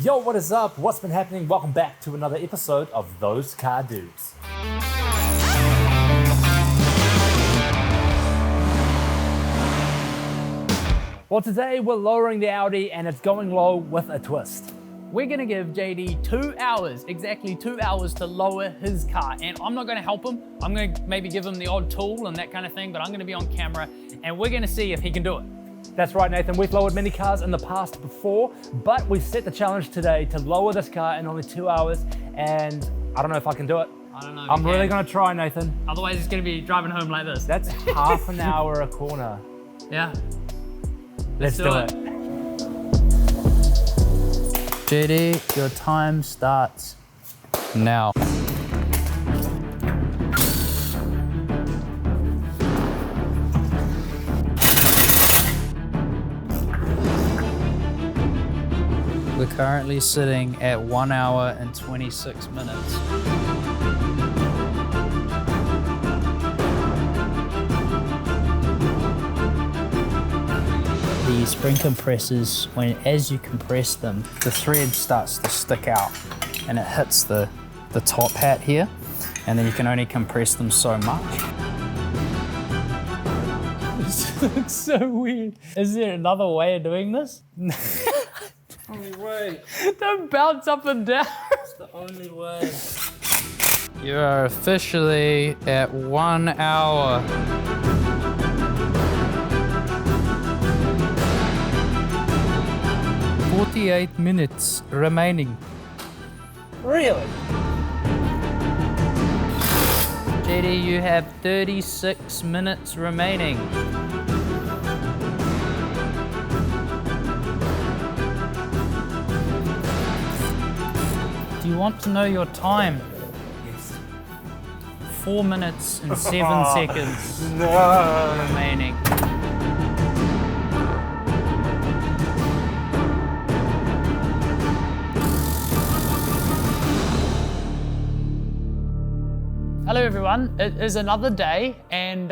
Yo, what is up? What's been happening? Welcome back to another episode of Those Car Dudes. Well, today we're lowering the Audi and it's going low with a twist. We're gonna give JD 2 hours, exactly 2 hours to lower his car. And I'm not gonna help him. I'm gonna maybe give him the odd tool and that kind of thing, but I'm gonna be on camera and we're gonna see if he can do it. That's right, Nathan. We've lowered many cars in the past before, but we set the challenge today to lower this car in only 2 hours, and I don't know if I can do it. I don't know. I'm really gonna try, Nathan. Otherwise, he's gonna be driving home like this. That's half an hour a corner. Yeah. Let's do it. JD, your time starts now. We're currently sitting at 1 hour and 26 minutes. The spring compressors, as you compress them, the thread starts to stick out and it hits the top hat here, and then you can only compress them so much. This looks so weird. Is there another way of doing this? Only way. Don't bounce up and down. It's the only way. You are officially at 1 hour. "48 minutes remaining." Really? JD, you have 36 minutes remaining. Do you want to know your time? Yes. 4 minutes and 7 seconds remaining. Hello everyone, it is another day, and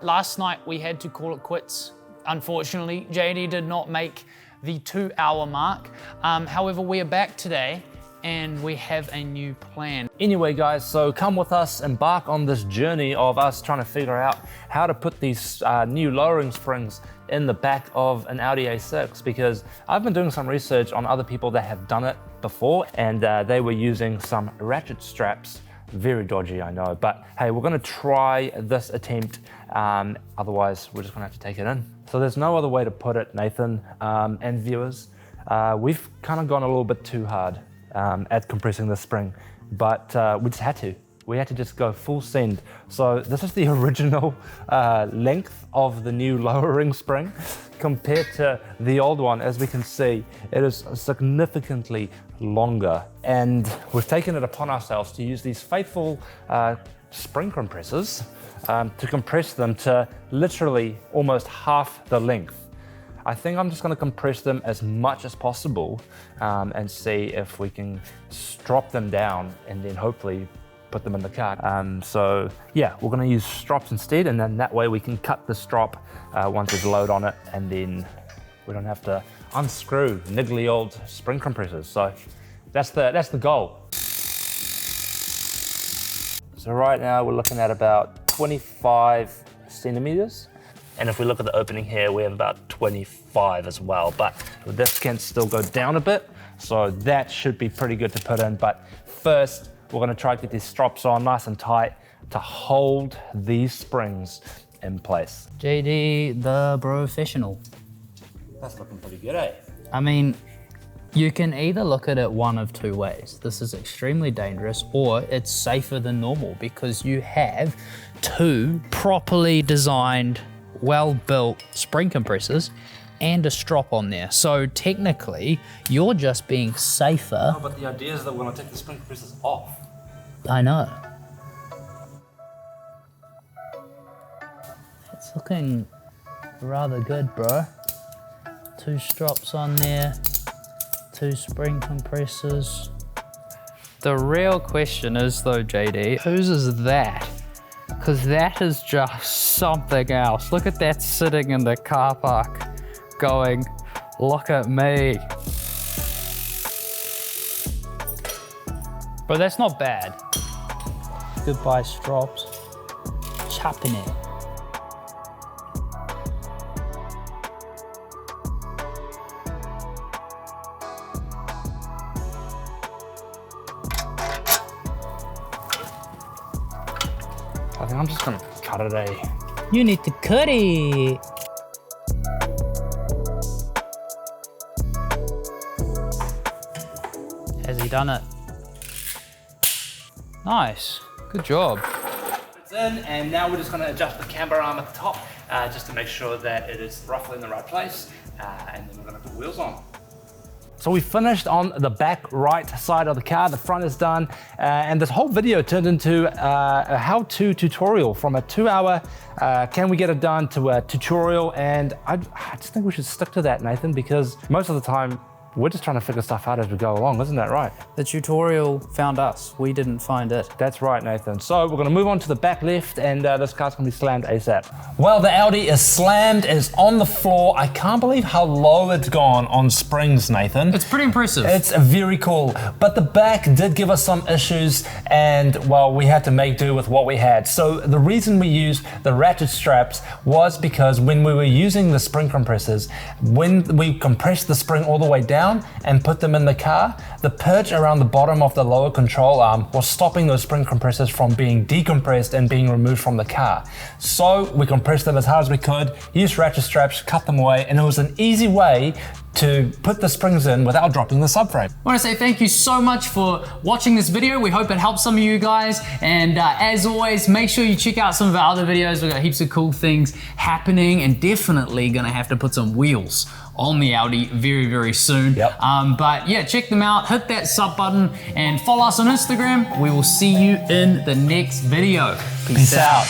last night we had to call it quits. Unfortunately, JD did not make the 2 hour mark. However, we are back today and we have a new plan. Anyway, guys, so come with us, embark on this journey of us trying to figure out how to put these new lowering springs in the back of an Audi A6, because I've been doing some research on other people that have done it before, and they were using some ratchet straps. Very dodgy, I know, but hey, we're gonna try this attempt, otherwise we're just gonna have to take it in. So there's no other way to put it, Nathan and viewers. We've kind of gone a little bit too hard at compressing the spring, but we just had to. We had to just go full send. So this is the original length of the new lowering spring compared to the old one. As we can see, it is significantly longer, and we've taken it upon ourselves to use these faithful spring compressors to compress them to literally almost half the length. I think I'm just going to compress them as much as possible and see if we can strop them down and then hopefully put them in the car. So yeah, we're going to use strops instead, and then that way we can cut the strop once there's a load on it, and then we don't have to unscrew niggly old spring compressors. So that's the goal. So right now we're looking at about 25 centimeters. And if we look at the opening here, we have about 25 as well, but this can still go down a bit. So that should be pretty good to put in. But first, we're gonna try to get these strops on nice and tight to hold these springs in place. JD, the professional. That's looking pretty good, eh? I mean, you can either look at it one of two ways. This is extremely dangerous, or it's safer than normal because you have two properly designed, well-built spring compressors and a strop on there. So technically, you're just being safer. No, but the idea is that we're gonna take the spring compressors off. I know. It's looking rather good, bro. Two strops on there, two spring compressors. The real question is though, JD, whose is that? Because that is just something else. Look at that sitting in the car park going, look at me. But that's not bad. Goodbye strops. Chopping it. I think I'm just gonna cut it You need to cut it. Has he done it? Nice, good job. It's in, and now we're just gonna adjust the camber arm at the top, just to make sure that it is roughly in the right place, and then we're gonna put wheels on. So we finished on the back right side of the car, the front is done, and this whole video turned into a how-to tutorial from a 2-hour can we get it done to a tutorial, and I just think we should stick to that, Nathan, because most of the time we're just trying to figure stuff out as we go along, isn't that right? The tutorial found us, we didn't find it. That's right, Nathan. So we're gonna move on to the back left, and this car's gonna be slammed ASAP. Well, the Audi is slammed, it's on the floor. I can't believe how low it's gone on springs, Nathan. It's pretty impressive. It's very cool, but the back did give us some issues, and well, we had to make do with what we had. So the reason we used the ratchet straps was because when we were using the spring compressors, when we compressed the spring all the way down and put them in the car, the perch around the bottom of the lower control arm was stopping those spring compressors from being decompressed and being removed from the car. So we compressed them as hard as we could, used ratchet straps, cut them away, and it was an easy way to put the springs in without dropping the subframe. I want to say thank you so much for watching this video. We hope it helps some of you guys. And as always, make sure you check out some of our other videos. We've got heaps of cool things happening, and definitely gonna have to put some wheels on the Audi very, very soon. Yep. But yeah, check them out, hit that sub button, and follow us on Instagram. We will see you in the next video. Peace out.